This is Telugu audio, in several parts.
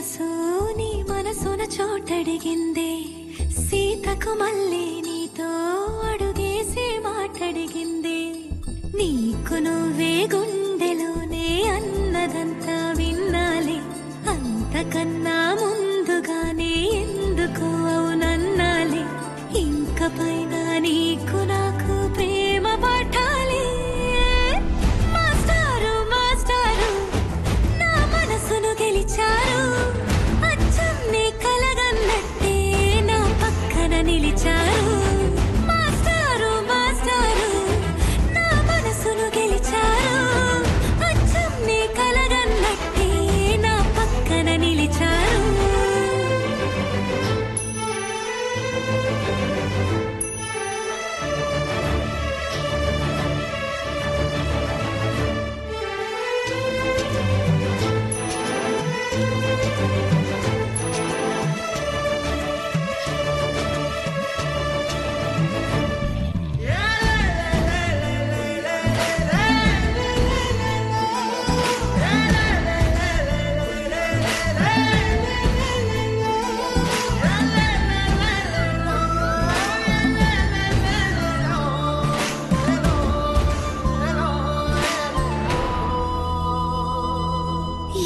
మనసు నీ మనసున చోటడిగిందే సీతకు మళ్ళీ నీతో అడుగేసి మాటడిగిందే నీకు నువ్వే గుండెలోనే అన్నదంతా విన్నాలే అంతకన్నా ముందుగానే ఎందుకు అవునన్నాలే ఇంక పైన నీకు నాకు ప్రేమ పాఠాలే మాస్టారు మాస్టారు నా మనసును గెలిచారు అచ్చం నీ కలగన్నట్టే నా పక్కన నిలిచారు మాస్టారు మాస్టారు నా మనసును గెలిచారు అచ్చం నీ కలగన్నట్టే నా పక్కన నిలిచారు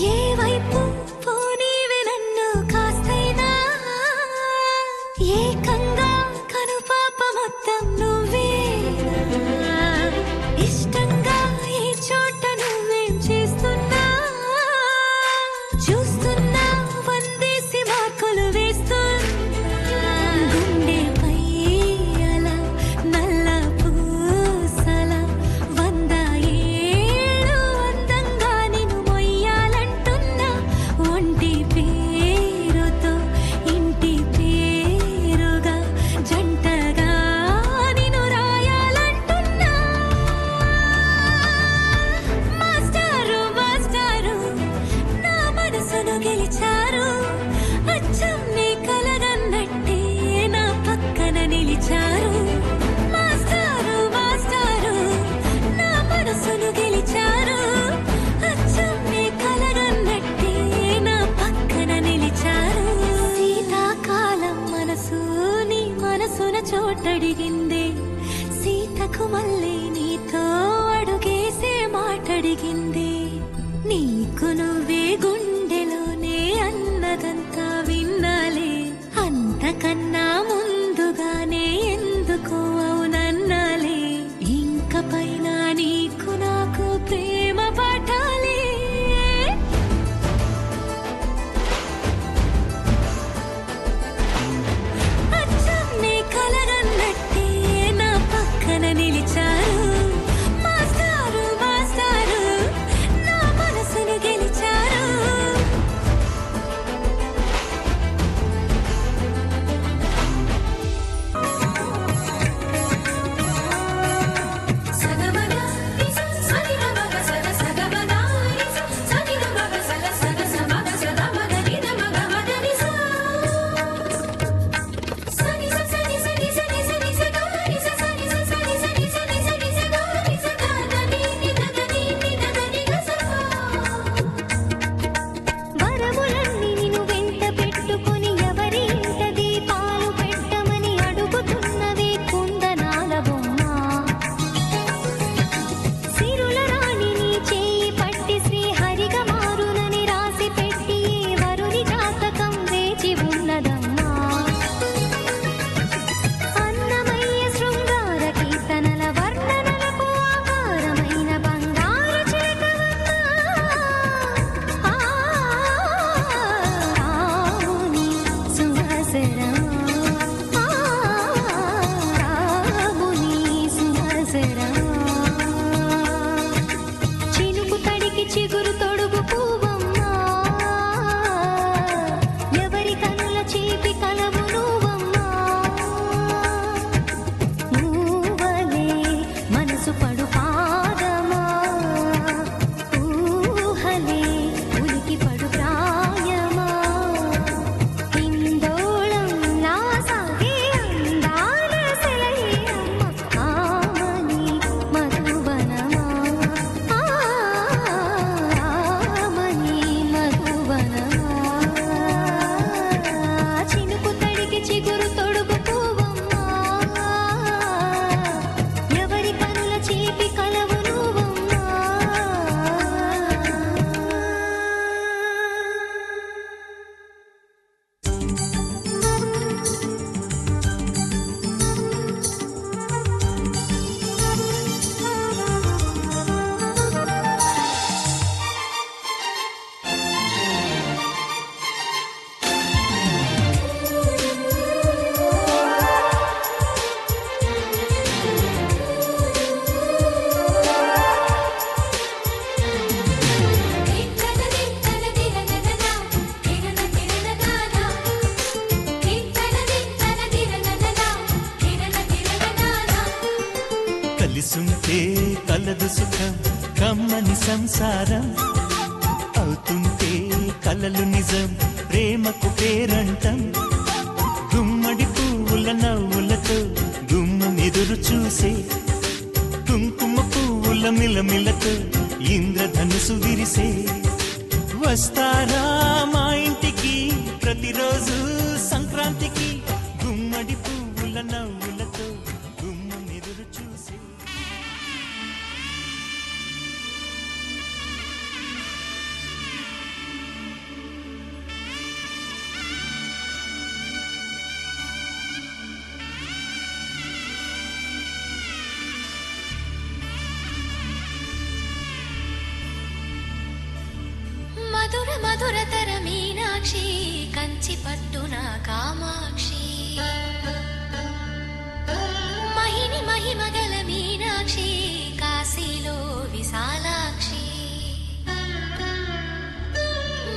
ఏ వైపు పోనీవి నన్ను కాస్తైనా ఏకంగా కనుపాప మొత్తం నువ్వే ఇష్టంగా ఈ చోట నువ్వేం చేస్తున్నా చూస్తున్నా వందేసి మార్కులు వేస్తున్నా గుండెపై అలా నల్ల పూసల 100 ఏళ్ళు అందంగా నిన్ను మొయ్యాలంటున్నా ఒంటి పేరుతో ఇంటి పేరుగా జంటగా నిన్ను రాయాలంటున్నా మాస్టారు మాస్టారు నా మనసును గెలిచారు అచ్చం నీ కలగన్నట్టే నా పక్కన నిలిచారు మాస్టారు మాస్టారు నా మనసును గెలిచారు అచ్చం నీ కలగన్నట్టే నా పక్కన నిలిచారు శీతాకాలం మనసు నీ మనసున చోటడిగిందే సీతకు మళ్ళీ నీతో అడుగేసే మాటడిగిందే నీకు నువ్వే గుండెలోనే అన్నదంతా విన్నాలే అంతకన్నా ముందుగానే ఎందుకు అవునన్నాలే ఇంక పైన నీకు నాకు ప్రేమ పాఠాలే అచ్చం నీ కలగన్నట్టే నా పక్కన నిలిచారు కలదు సుఖం కమ్మని సంసారం అవుతుంటే కలలు నిజం ప్రేమకు పేరంటం గుమ్మడి పువ్వుల నవ్వులతో గుమ్మం ఎదురు చూసే కుంకుమ పువ్వుల మిలమిలతో ఇంద్రధనుసు విరిసే వస్తారా మా ఇంటికి ప్రతిరోజు సంక్రాంతికి గుమ్మడి పువ్వుల నవ్వులతో గుమ్మం ఎదురు చూసే మధుర మధురతర మీనాక్షి కంచి పట్టున కామాక్షి మహిని మహిమగల మీనాక్షి కాశీలో విశాలాక్షి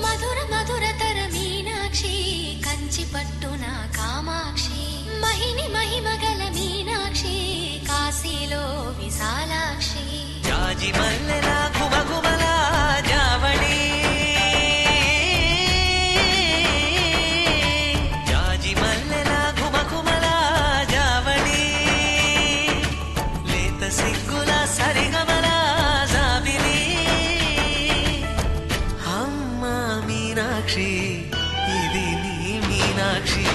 మధుర మధురతర మీనాక్షి కంచి పట్టున కామాక్షి మహిని మహిమగల మీనాక్షి కాశీలో విశాలాక్షి జాజి మల్లెల గుమగుమల జావళి జాజి మల్లెల గుమగుమల జావళి లేత సిగ్గుల సరిగమల జాబిలి అమ్మ మీనాక్షి ఇది నీ మీనాక్షి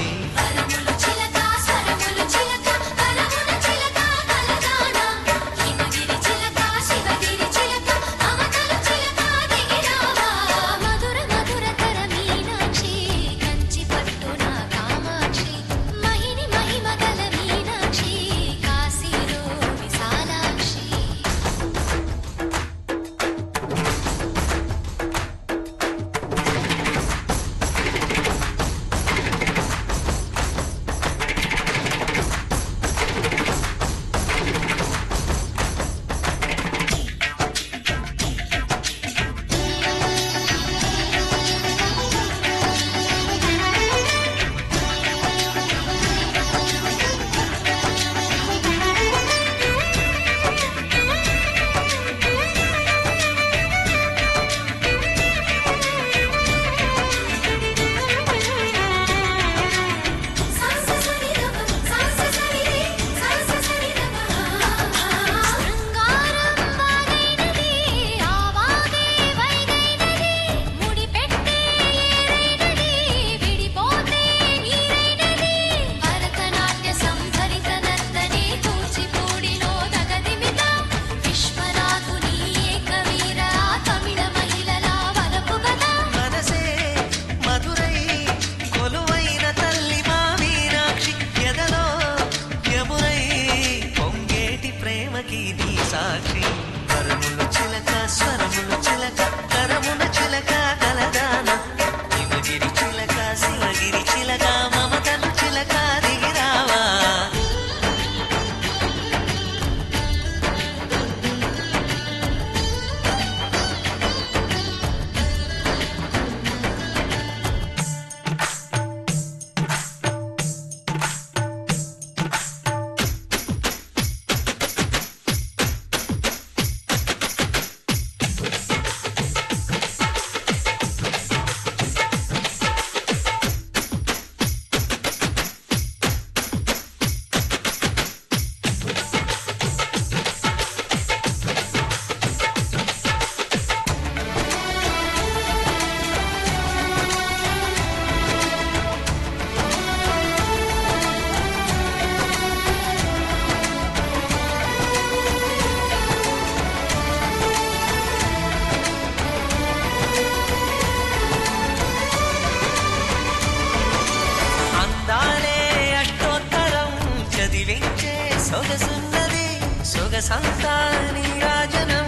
సొగసంతా నీరాజనం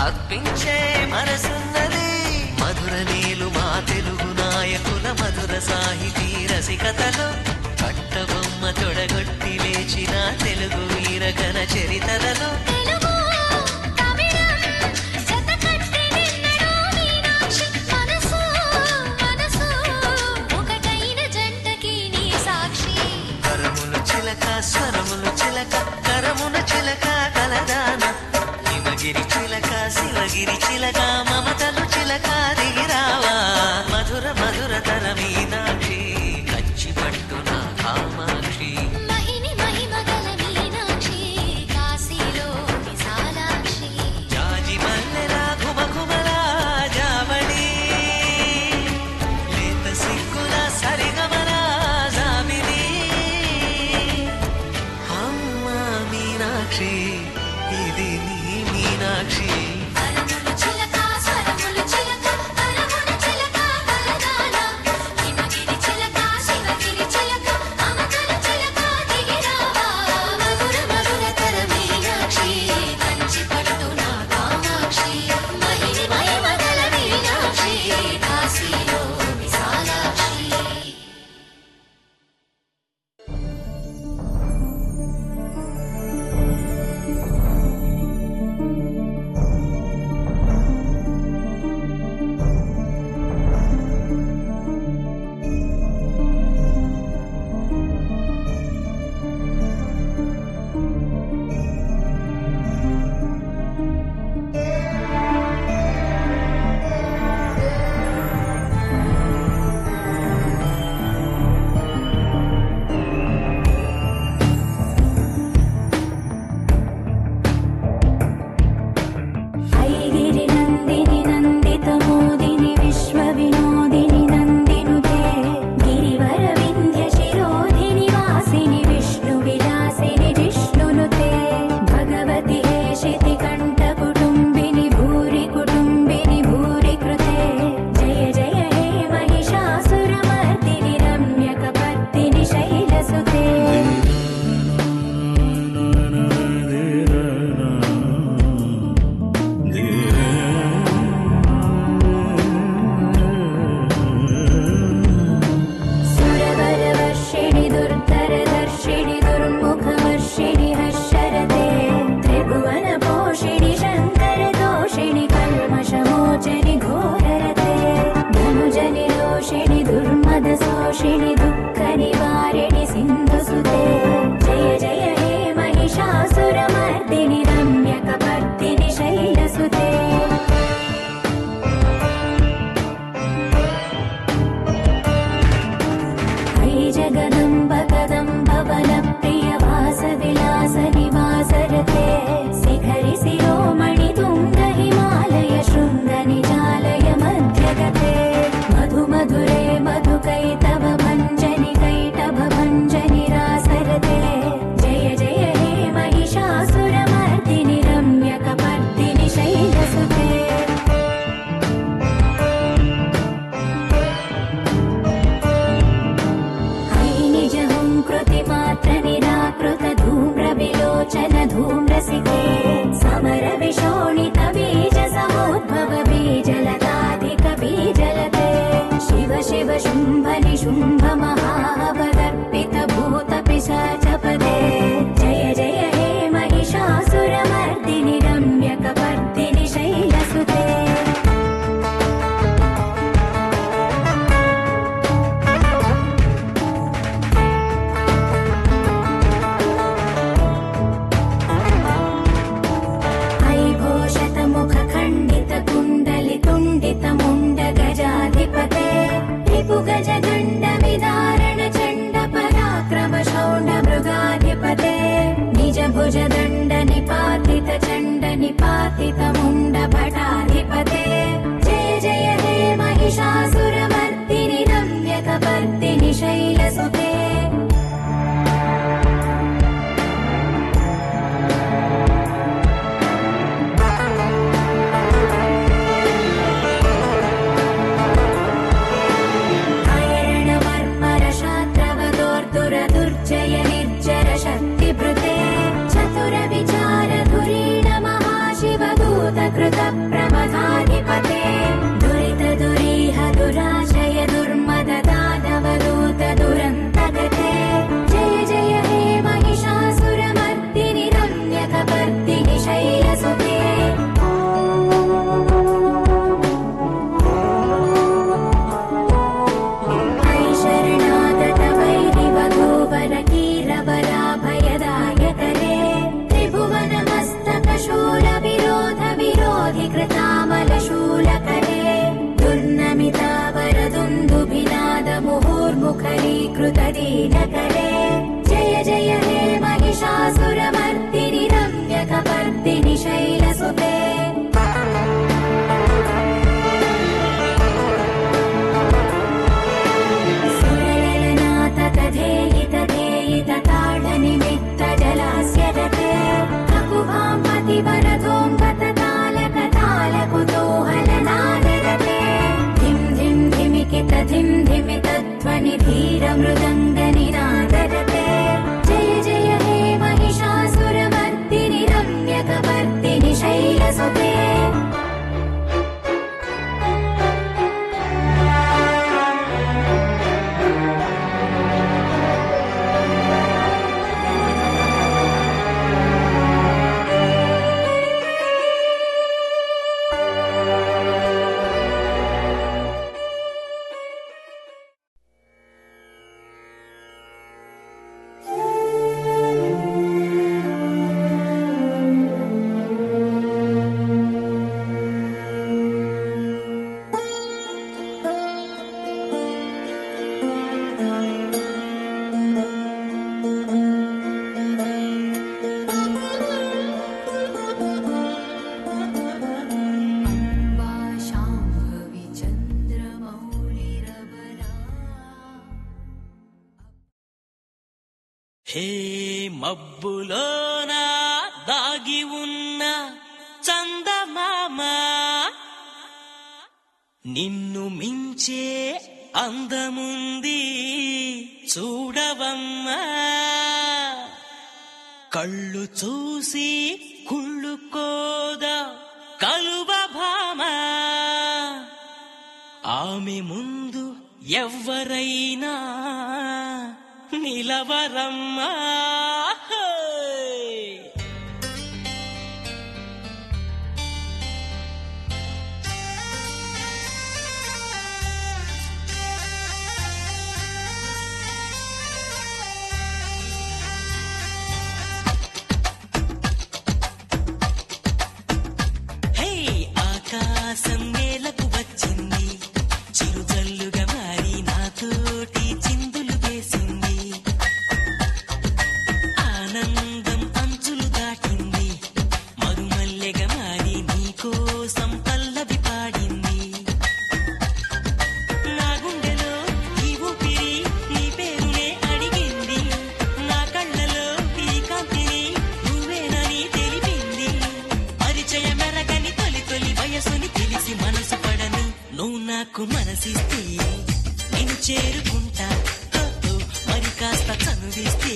అర్పించే మనసున్నది మధుర నీలు మా తెలుగు నాయకుల మధుర సాహితీ రసికతలో కట్టబొమ్మ తొడగొట్టి లేచిన తెలుగు వీరగణ చరితలలో స్వరములు చిలక కరమున చిలక కలదాన హిమగిరి సుందర మీనాక్షి కంచి పట్టున కామాక్షి మహిని మహిమగల మీనాక్షి కాశీలో విశాలాక్షి జాజి మల్లెల ఘుమఘుమల జావళి లేత సిగ్గుల సరిగమల జాబిలి అమ్మ మీనాక్షి ఇది నీ మీనాక్షి అరములు చిలక స్వరములు చిలక అరముల చిలక కలగాల హిమగిరి చిలక శివగిరి చిలక అమకల చిలక దిగిరావా మధుర మధుర తర మీనాక్షి కంచి పట్టున కామాక్షి మహిని మహిమగల మీనాక్షి కాశీలో విశాలాక్షి ఐగిరి నందిని నందిత మోదిని విశ్వ వినోదిని నందినుతే గిరివర వింధ్య శిరోధిని వాసిని విష్ణు విలాసిని జిష్ణునుతే భగవతి హేషితి కంఠ కుటుంబిని భూరి కుటుంబిని భూరి కృతే జయ జయ హే మహిషాసురమర్దిని రమ్యకపర్దిని శైలసుతే సురవరవర్షిణి దుర్ధరదర్శిణి దుర్ముఖవర్షిణి హర్షరతే త్రిభువన పోషిణి శంకర దోషిణి కల్మషమోచని ఘోరరతే ధనుజని రోషిణి దుర్మద శోషిణి దుఃఖ నివారిణి సింధుసుతే జయ జయ హే మహిషాసురమర్దిని రమ్యకపర్దిని శైలసుతే ఐ జగదంబ కదంబ వన ప్రియ వాస విలాస నివాసరతే శిఖరి శిరోమణి తుంగ హిమాలయ శృంగ నిజాలయ మధ్యగతే మధు మధురే మధుకైతవ భంజని मुखरीकृत दीनकरे जय जय हे महिषासुरमर्दिनि रम्यकपर्दिनि शैलसुते सुरललनाथ तथेहि तथेयित ताडनिमित्त जलास्यदते ककुभां पतिवरधोऽङ्गत तालकतालकुतूहलनादरते धिं धिं धिमिकित धिं धिमित ध्वनि धीरमृदङ्गनिनादरते जय जय हे महिषासुरमर्दिनि रम्यकपर्दिनि शैलसुते హే మబ్బులోన దాగి ఉన్న చందమామ నిన్ను మించే అందముంది చూడవమ్మా కళ్ళు చూసి కుళ్ళుకోదా కలువ భామ ఆమె ముందు ఎవ్వరైనా నిలవరమ్మా హే ఆకాశం నేలకు వచ్చింది చిరుజల్లుగా మారి నాతోటి చిందులు వేసింది ఆనందం అంచులు దాటింది మరుమల్లెగా మారి నీకోసం పల్లవి పాడింది నా గుండెలో ఈ ఊపిరి నీ పేరునే అడిగింది నా కళ్ళలో ఈ కాంతిని నువ్వేనని తెలిపింది పరిచయ మెరగని తొలి తొలి వయసుని తెలిసి మనసు పడని నువ్వు నాకు మనసిస్తే నేను చేరుకుంటా మరి కాస్త చనువిస్తే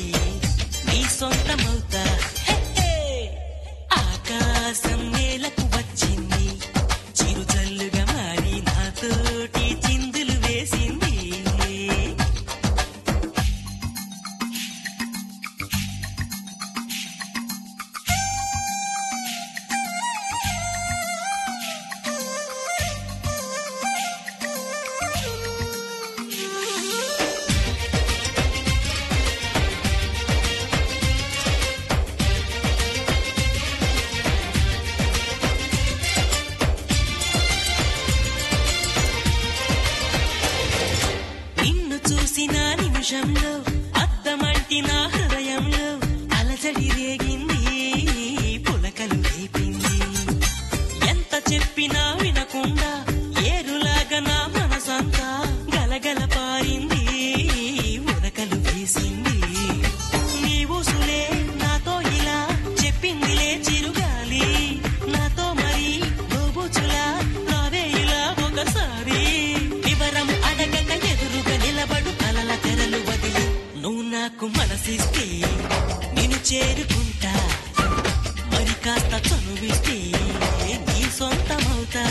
నీ సొంతమవుతా ఆకాశం నేలకు వచ్చింది చిరుజల్లుగా మారి నాతోటి చిందులు వేసింది నిన్ను చూసిన నిమిషంలో అద్దమంటి నా హృదయంలో అలజడి రేగింది పులకలు రేపింది ఎంత చెప్పినా వినకుండా ఏరులాగా నా మనసంతా గలగల పారింది ఉరకలు వేసింది నీ ఊసులే నాతో ఇలా చెప్పిందిలే చిరుగాలి నాతో మరి దోబుచులా రావే ఇలా ఒకసారి వివరం అడగక ఎదురుగా నిలబడు కలల తెరలు వదిలి నువ్వు నాకు మనసిస్తే నేను చేరుకుంటా మరి కాస్త చనువిస్తే నీ సొంతమవుతా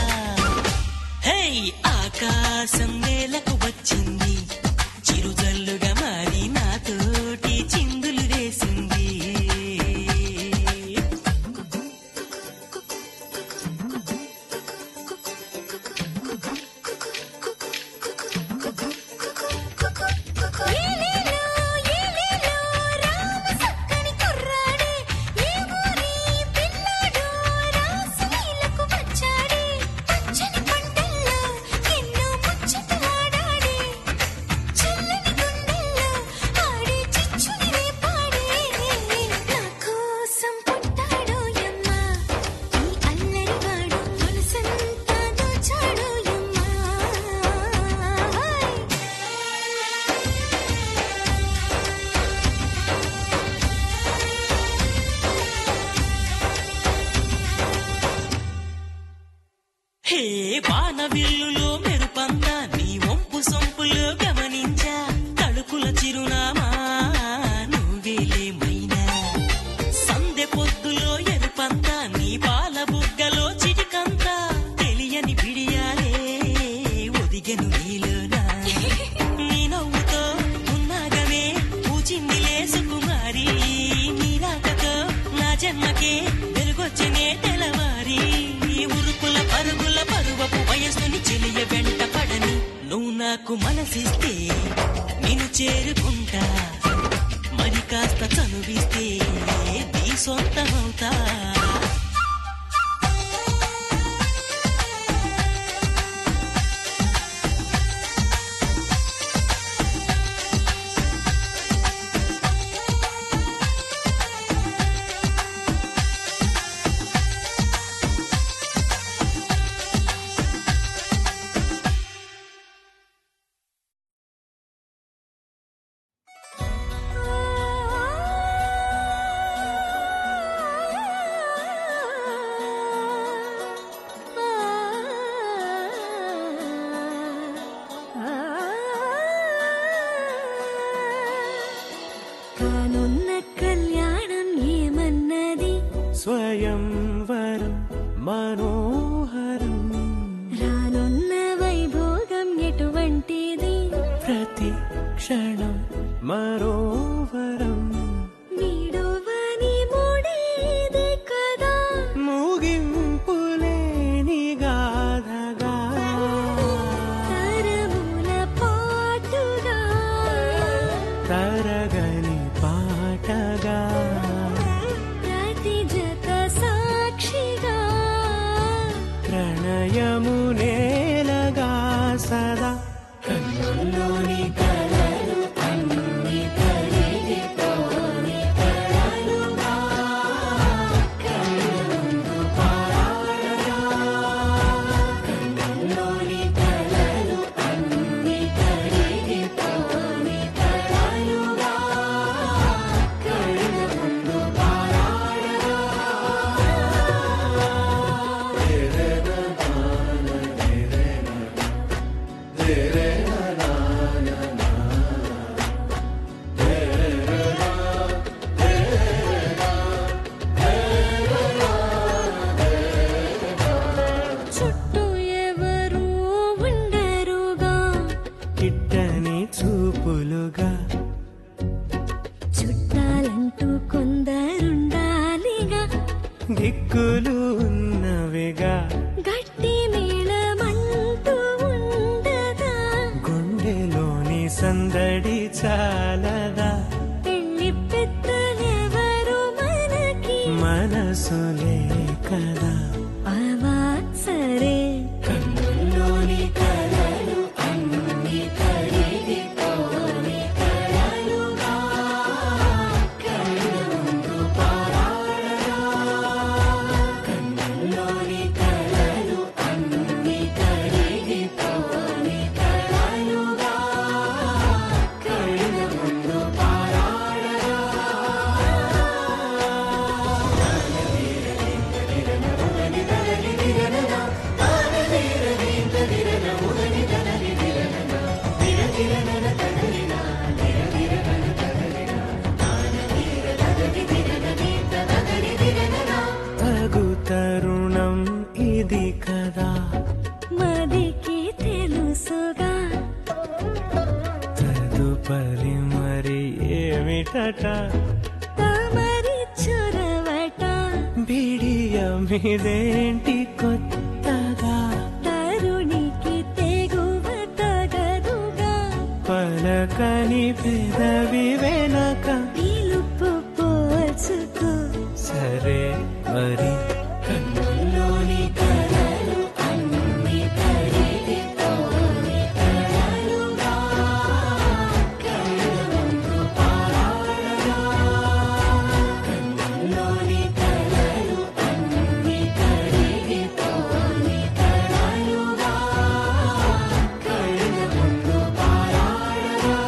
హే ఆకాశం నేలకు వచ్చింది చిరుజల్లుగా మారి నాతోటి చిందులు వేసింది ఏలేలో ఏలేలో రామ సక్కని కుర్రాడే ఏ ఊరి పిల్లాడో రాసలీలకు వచ్చాడే పచ్చని పంటల్లో ఎన్నో ముచ్చట నాకు మనసిస్తే నేను చేరుకుంటా, మరి కాస్త చనువిస్తే నీ సొంతమవుతా. కానున్న కళ్యాణం ఏమన్నది, స్వయంవరం మనోహరం, రానున్న వైభోగం ఎటువంటిది, ప్రతి క్షణం మరోవరం, వీడువని మూడేది కదా, ముగింపులేని గాథగా, తరముల పాటుగా, తరగని పాటగా, ప్రతి జత సాక్షిగా, ప్రణయము నేలగా సదా. కన్నుల్లోని కలలు అన్ని కరిగిపోని కలలుగా, కళ్ళ ముందు పారాడగా. కన్నుల్లోని కలలు అన్ని కరిగిపోని కలలుగా, కళ్ళ ముందు పారాడగా. చుట్టూ ఎవరు ఉండరుగా, కిట్టని చూపులుగా, చుట్టాలంటూ కొందరుండాలిగా, దిక్కులు ఉన్నవిగా, గట్టి మేళమంటూ ఉండదా, గుండెలోని సందడి చాలదా, పెళ్లి పెద్దలెవరు మనకి, మనసులే కదా. అవా సరే, కన్నుల్లోని కలలు అన్ని కరిగిపోని కలలుగా, కళ్ళ ముందు పారాడగా. కన్నుల్లోని కలలు అన్ని కరిగిపోని కలలుగా, కళ్ళ ముందు పారాడగా. తగు తరుణం ఇది కదా, మదికి తెలుసుగా, తదుపరి మరి ఏమిటట, తమరి చొరవట, బిడియమిదేంటి కొత్తగా, తరుణికి తెగువ తగదుగా, పలకని పెదవి వెనక, పిలుపు పోల్చుకో, సరే మరి. కన్నుల్లోని కలలు అన్ని కరిగిపోని కలలుగా, కళ్ళ ముందు పారాడగా. కన్నుల్లోని కలలు అన్ని కరిగిపోని కలలుగా, కళ్ళ ముందు పారాడగా.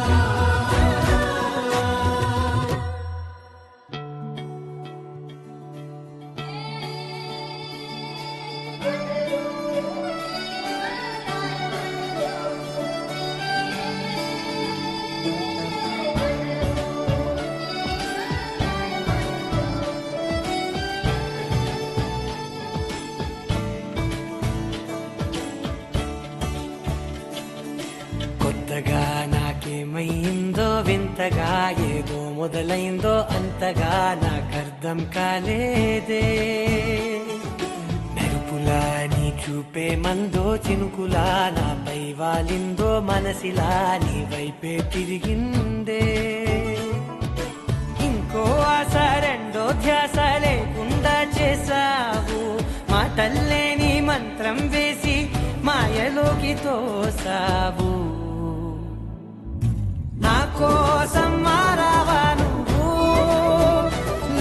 కొత్తగా నాకేమైందో వింతగా, ఏదో మొదలైందో అంతగా నాకర్థం కాలేదే. మెరుపులా నీ చూపే మందో చినుకులా నాపై వాలిందో మనసిలా నీ వైపే తిరిగిందే ఇంకో ఆశ రెండో ధ్యాస లేకుండా చేసావు మాటల్లేని మంత్రం వేసి మాయలోకి తోసావు నా కోసం మారావా నువ్వు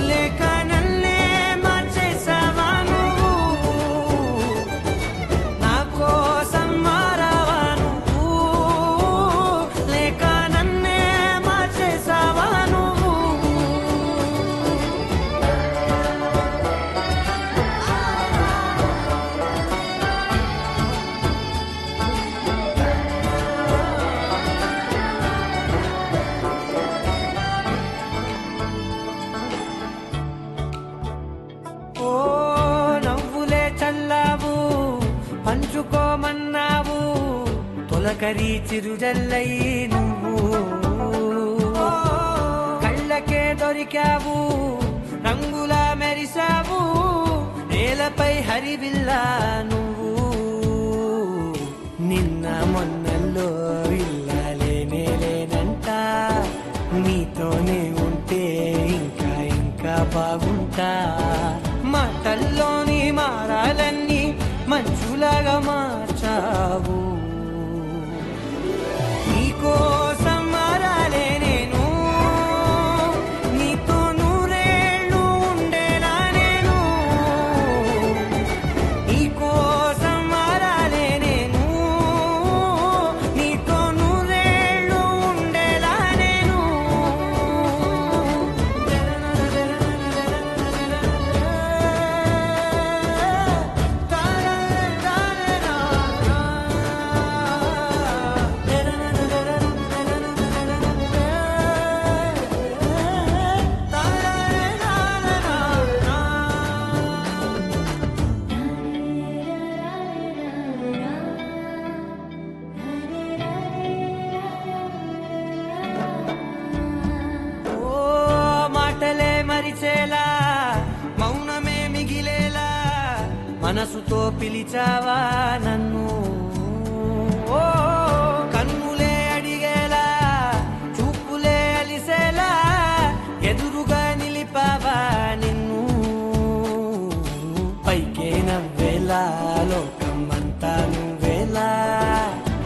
లేక నన్నే మార్చేసావా నువ్వు నా కోసం మారావా నువ్వు లేక నన్నే మార్చేసావా నువ్వు ఓ నవ్వులే చల్లావు పంచుకోమన్నావు తొలకరి చిరుజల్లై నువ్వు కళ్ళకే దొరికావు రంగులా మెరిసావు నేలపై హరివిల్లా నువ్వు నిన్న మొన్నల్లో ఇల్లాలేనే లేనంట నీతోనే ఉంటే ఇంకా ఇంకా బాగుంటా మాటల్లోని మారాలన్నీ మంచులాగా మార్చావు నీకోసం మారాలే నేను నీతో నూరేళ్ళు ఉండేలా నేను నీకోసం మారాలే నేను నీతో నూరేళ్ళు ఉండేలా నేను ఓ మాటలే మరిచేలా మౌనమే మిగిలేలా మనసుతో పిలిచావా నన్ను ఓ కన్నులే అడిగేలా చూపులే అలిసేలా ఎదురుగా నిలిపావా నిన్ను పైకే నవ్వేలా లోకమంతా నువ్వేలా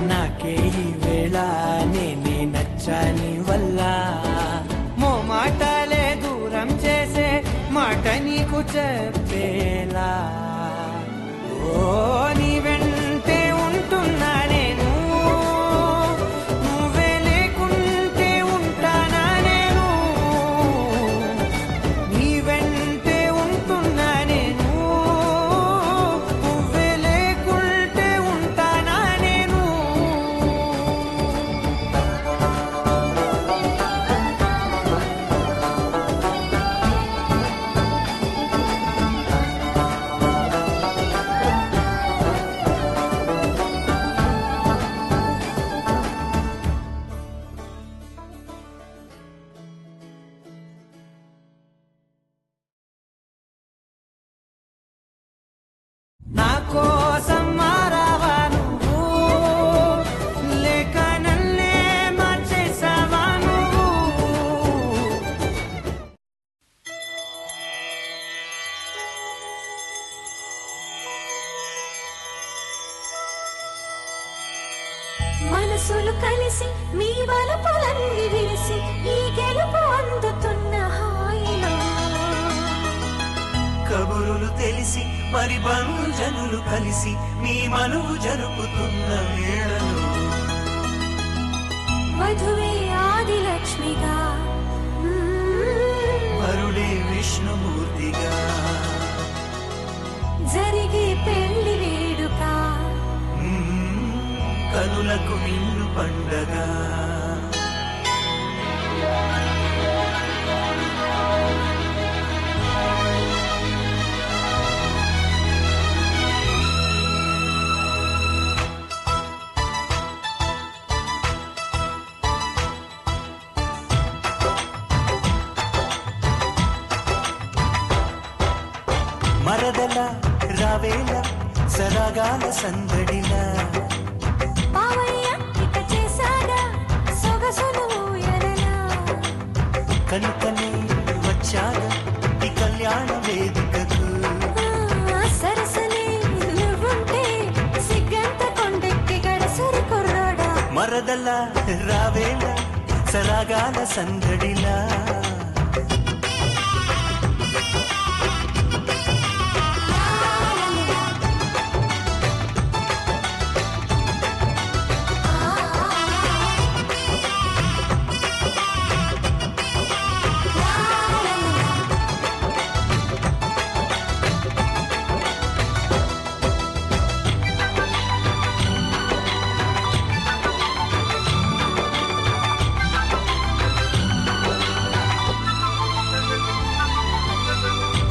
నాకే ఈ వేళ నేనే నచ్చాని వల్ల మాటలే దూరం చేసే మాట నీకు చెప్పేలా ఓ నీ వెంటే ఉంటున్నా నేను నువ్వే లేకుంటే ఉంటానా నేను నీ వెంటే ఉంటున్నా నేను నువ్వే లేకుంటే ఉంటానా నేను నా కోసం మారావా నువ్వు లేక నన్నే మార్చేసావా నువ్వు మనసులు కలిసి మీ వలపులన్నీ విరిసి ఈ గెలుపు అందుతున్న హాయిలో కబురులు తెలిసి మరి బంధుజనులు కలిసి మీ మనువు జరుపుతున్న వేళలో వధువే ఆదిలక్ష్మిగా వరుడే విష్ణుమూర్తిగా జరిగే పెళ్లి వేడుక కనులకు నిండు పండగ మరదల రావేల సరాగాల సందడిలా బావయ్య ఇక చేశాడా సొగసులు ఊయలలా కనుకనే వచ్చాగా ఈ కళ్యాణ వేదికకు సరసనే నువ్వుంటే సిగ్గంత కొండెక్కి గడసరి కుర్రాడా మరదలా రావేళ సరాగాల సందడిలా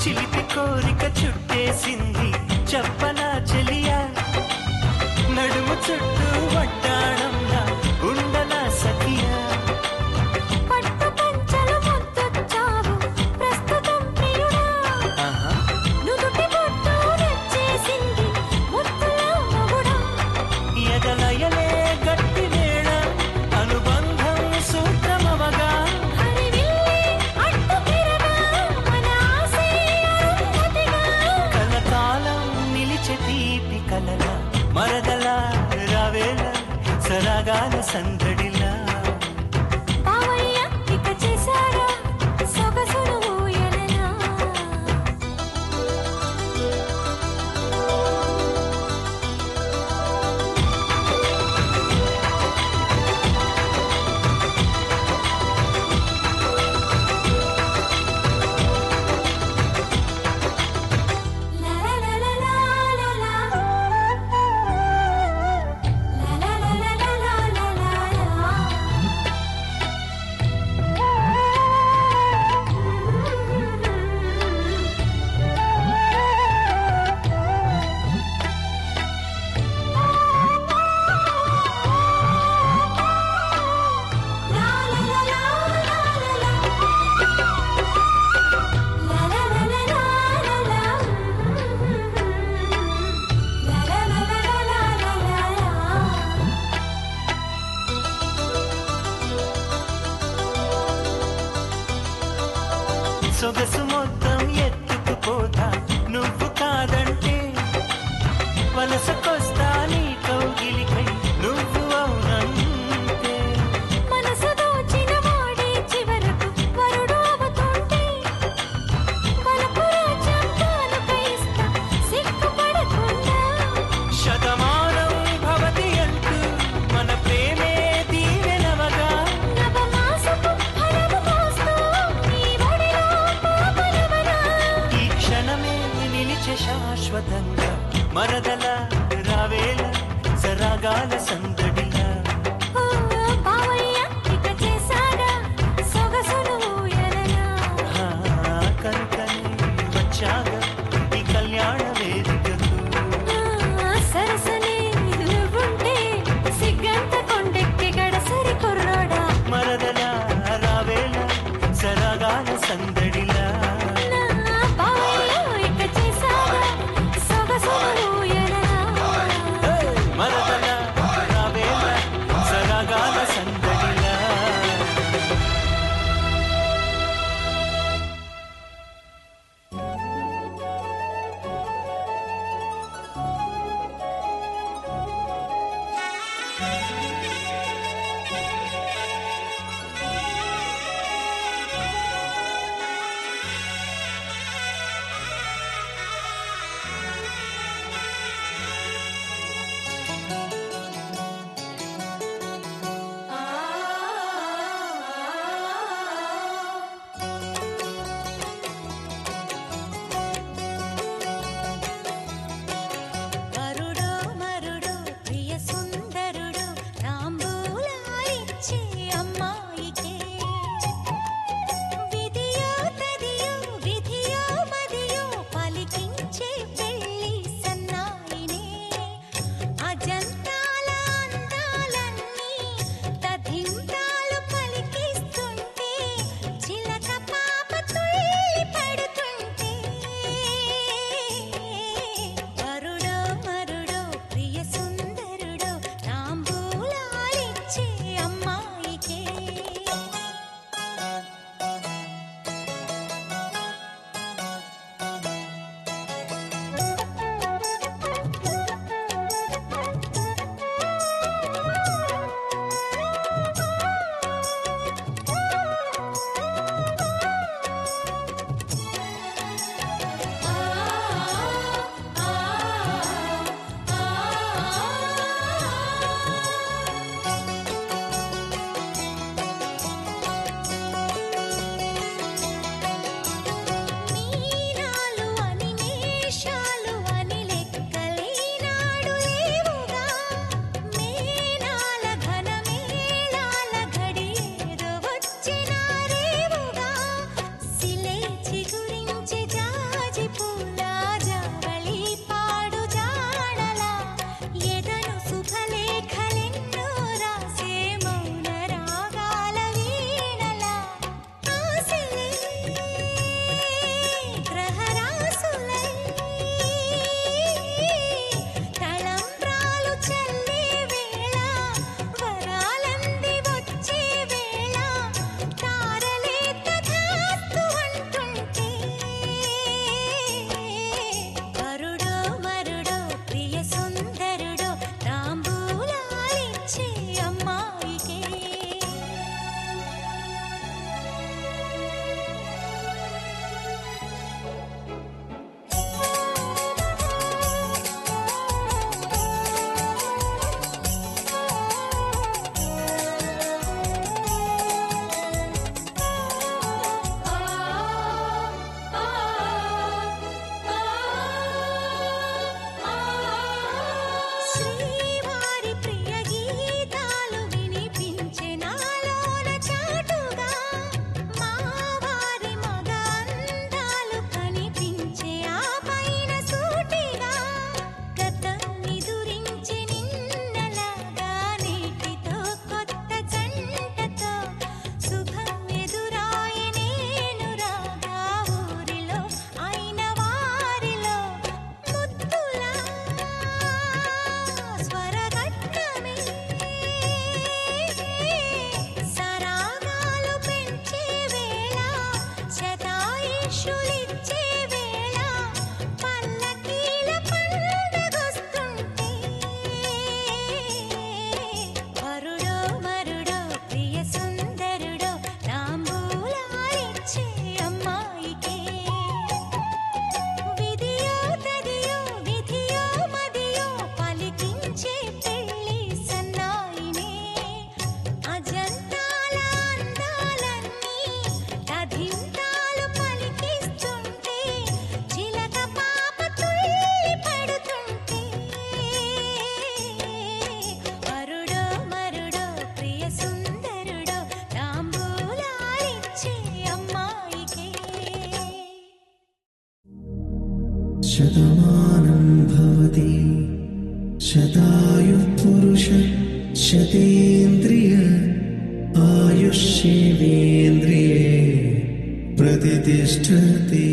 చిలిపి కోరిక చుట్టేసింది చెప్పనా చెలియా నడుము చుట్టూ వడ్డాణంలా ఉండనా సఖియా పట్టు పంచలు ముద్దొచ్చావు ప్రస్తుతం ప్రియుడా నుదుటి బొట్టు నచ్చేసింది ముద్దుల మొగుడా ఎదలయలే గట్టి వేళ అనుబంధం సూత్రమవగా హరివిల్లే అడ్డు తిరగా మన ఆశే అరుంధతిగా కలకాలం నిలిచే తీపి కలల మరదలా రావేళ సరాగాల సందడిలా బావయ్య ఇక చేశాడా సొగసులు ఊయలలా సొగసు మొత్తం ఎత్తుకుపోతా నువ్వు కాదంటే వలసకొస్తా నీ కౌగిలికై నువ్వు అవునంటే మనసు దోచిన వాడే చివరకు వరుడు అవుతుంటే బలపు రాజ్యం కానుకైస్తా సిగ్గుపడకుండా శతమానం భవతి అంటూ మన ప్రేమే దీవెనవగా నవమాసపు ఫలము మోస్తూ నీ ఒడిలో పాపలా శతమానం భవతి శతాయు పురుష శతేంద్రియ ఆయుష్యేంద్రియే ప్రతిష్టతి.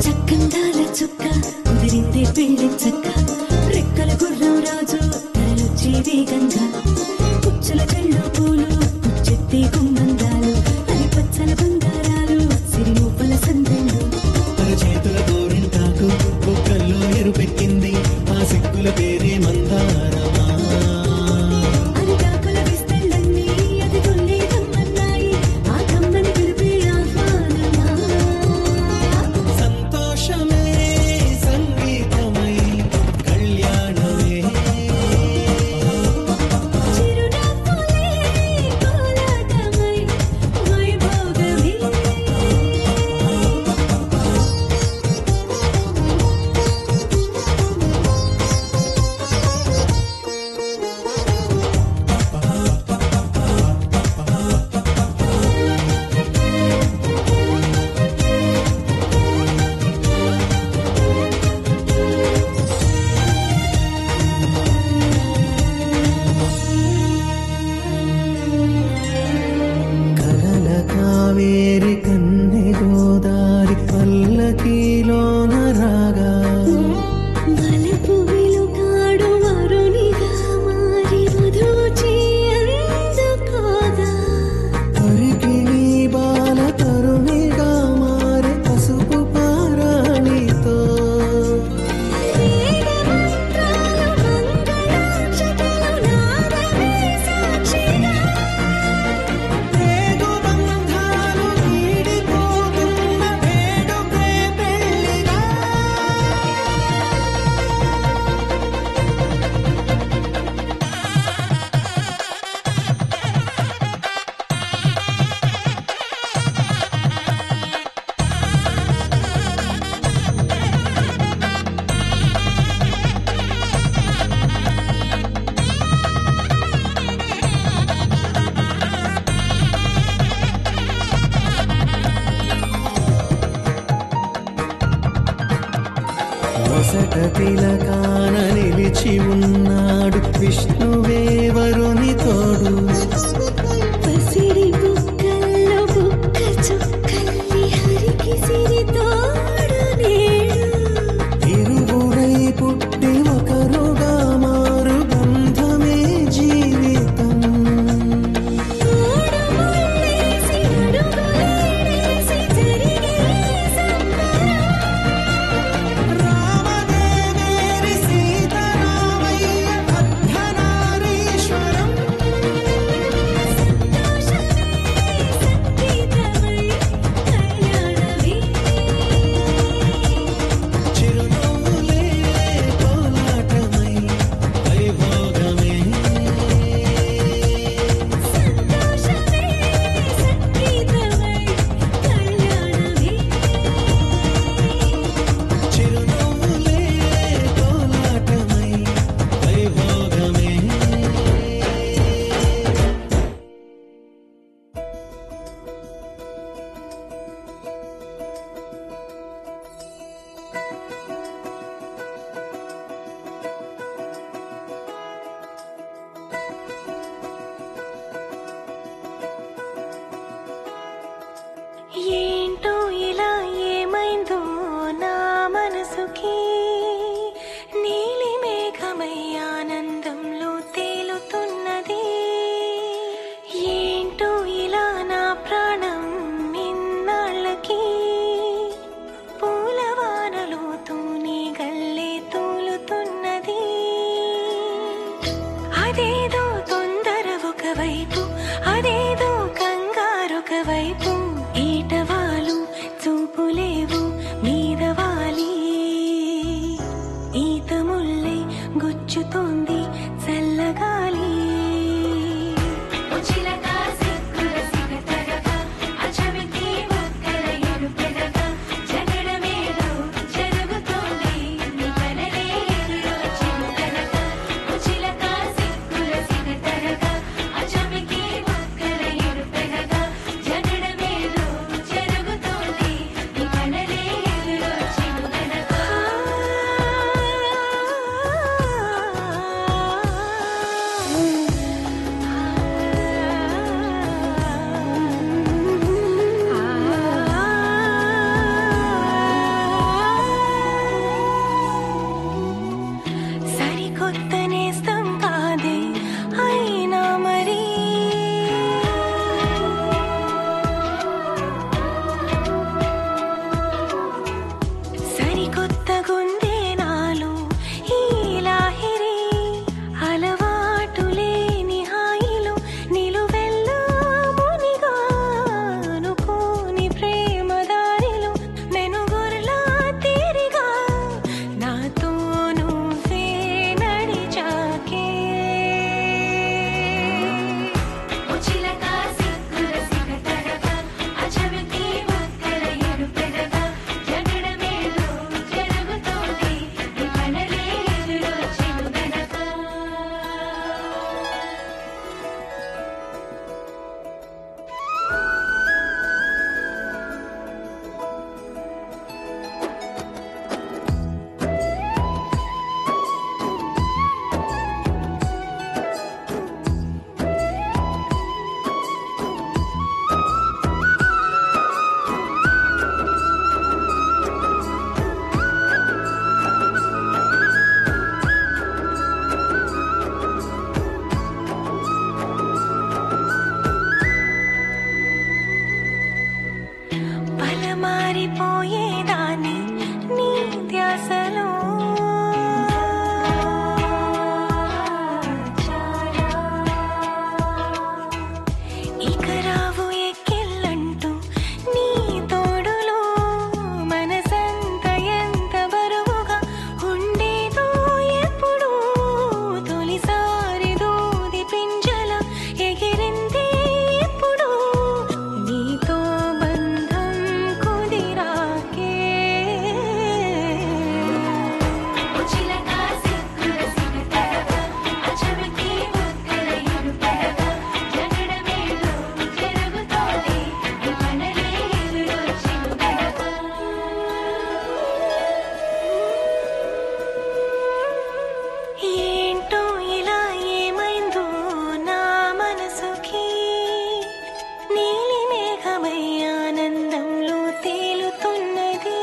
చక్కందాల చుక్క కుదిరిందే పెళ్లి చక్క రెక్కల గుర్రం రాజు తరలొచ్చే వేగంగా పుచ్చల చెళ్ళు పూలు పుచ్చెత్తి గుమ్మందాలు అది పచ్చల బంగారాలు సిరిమూపల సందెళ్ళు చేతుల గోరింటాకు బొక్కల్లో ఎరుపెక్కింది ఆ సిక్కుల పేరే మందారమా. అరిటాకుల విస్తళ్ళన్నీ అది కొల్లే కమ్మన్నాయి ఆ కమ్మని పిలిపే ఆహ్వానమా. సంతోషమే సంగీతమై కళ్యాణమే చిరునవ్వులే కోలాటమై వైభోగమే. కలల కావేరి కన్నె గోదారి పల్లకీలోన రాగా మలపు వెలుగాడు వరునిగా మారి వధూచి అందుకోగా హరికి నీ బాల తరుణిగా మారే పసుపు పారాణితో వేదమంత్రాలు మంగళాక్షతలు నాదమే సాక్షిగా రేగు బంధాలు వీడిపోతున్న వేడుకే పెళ్లిగా. మొసట తిలకాన నిలిచి ఉన్నాడు విష్ణువే వరుని తోడు. పసిడి బుక్కల్లో బుక్క చుక్కల్లి హరికి సిరి తోడు నేడు ఇరువురై పుట్టి ఒకరుగా మారు బంధమే జీవితం. తోడు ముళ్ళేసి అడుగులేసి జరిగే సంబరం రామదేవేరి పడిపోయేదాన్ని నీ ధ్యాసలో ఇక రావు ఎక్కిళ్ళంటూ నీ తోడులో మనసంత ఎంత బరువుగా ఉండేదో ఎప్పుడు తొలిసారి దూది పింజల ఎగిరింది ఎప్పుడు నీతో బంధం కుదిరాకే చిలక సిక్కుల సిగతగా అచమికి ముక్కల ఇరుపడగా జగడమేలో జరుగుతోంది వానలే ఎదురొచ్చిందగా ఏంటో ఇలా ఏమైందో నా మనసుకి నీలి మేఘమై ఆనందంలో తేలుతున్నది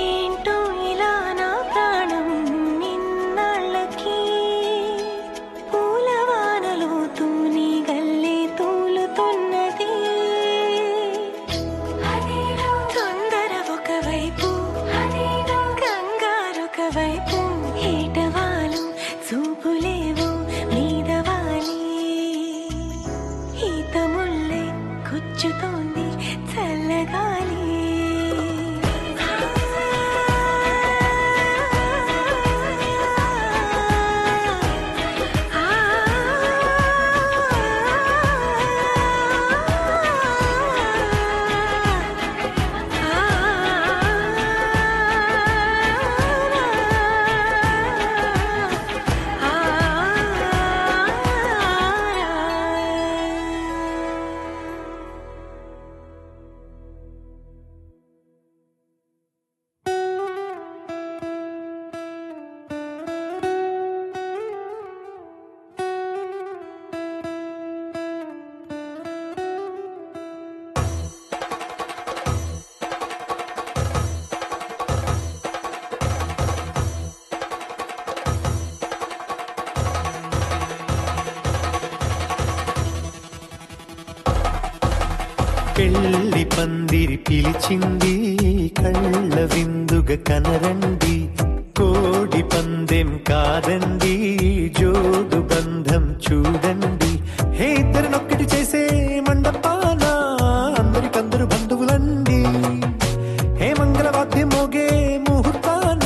ఏంటో ఇలా నా ప్రాణం నిన్నాళ్ళకి పూలవానలో తూని గల్లే తూలుతున్నది తొందర ఒకవైపు కంగారొకవైపు ఏటవాలు చూపులేవో మీదవాలి ఈత ముల్లే కూర్చుతోంది చల్లగాలి పెళ్లి పందిరి పిలిచింది కళ్ళ విందుగా కనరండి కోడి పందెం కాదండి జోడు బంధం చూడండి హే ఇద్దరినొక్కటి చేసే మండపాన అందరికందరు బంధువులండి హే మంగళవాద్యం మోగే ముహూర్తాన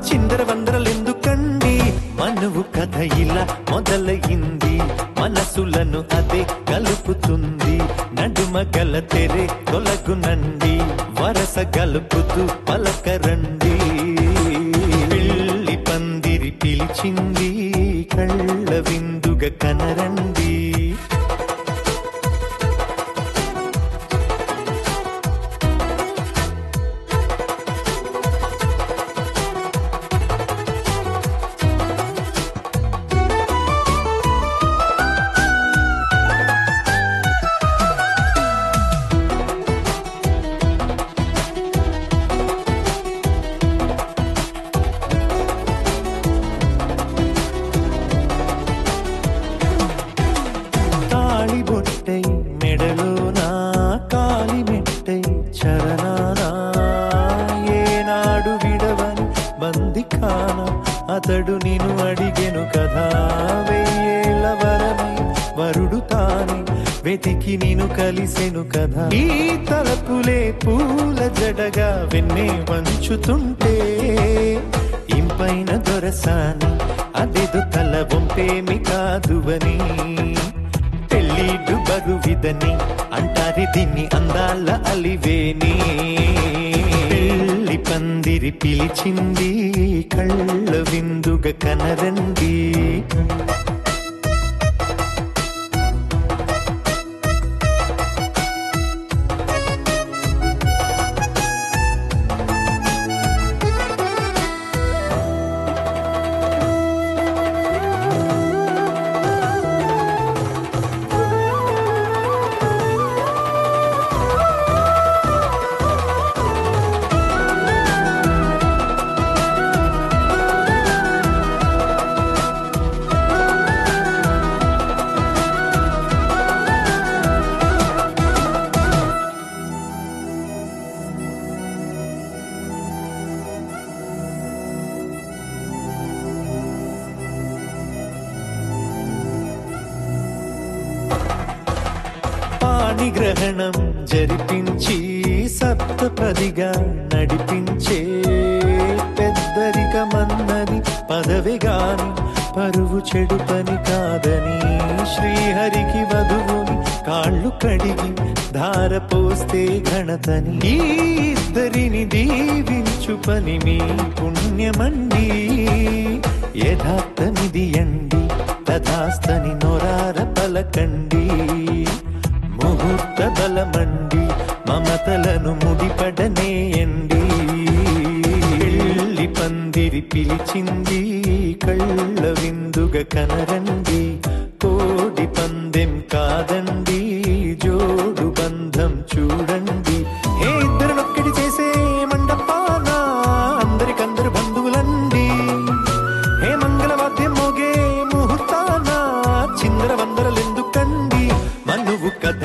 చిందర వందరలెందుకండి మనువు కథ ఇలా మొదలయింది మనసులను అదే కలుపుతుంది నడుమ గల తెరే తొలగునండి వరస గలుపుతూ పలకరండి పెళ్లి పందిరి పిలిచింది కళ్ళ విందుగా కనరండి తాళిబొట్టై మెడలోనా కాలి మెట్టై చరణానా ఏనాడు విడవని బందికాన అతడు నిన్ను అడిగెను కదా వెయ్యేళ్ళ వరమై వరుడు తానే వెతికి నిన్ను కలిసెను కదా ఈ తలపులే పూల జడగా వెన్నే వంచుతుంటే ఇంపైన దొరసాని అదేదో తల వంపేమి కాదువని పెళ్ళిడు బరువిదని అంటారి దీన్ని అందాల అలివేని పెళ్లి పందిరి పిలిచింది కళ్ళ విందుగా కనరండి పాణిగ్రహణం జరిపించి సప్తపదిగా నడిపించే పెద్దరికమన్నది పదవి గాని పరువు చెడు పని కాదని శ్రీహరికి వధువుని కాళ్ళు కడిగి ధార పోస్తే ఘనతని ఈ ఇద్దరిని దీవించు పని మీ పుణ్యమండి యథార్థమిది అండి తథాస్తని నొరార పలకండి ముహూర్త బలమండి మమతలను ముడిపడనేయండి పెళ్లి పందిరి పిలిచింది కళ్ళ విందుగా కనరండి కోడి పందెం కాదండి జోడు బంధం చూడండి ఏ ఇద్దరినొక్కడి చేసే మండపాన అందరికందరు బంధువులండి ఏ మంగళవాద్యం మోగే ముహూర్తాన చిందర వందరలెందుకండి మనువు కథ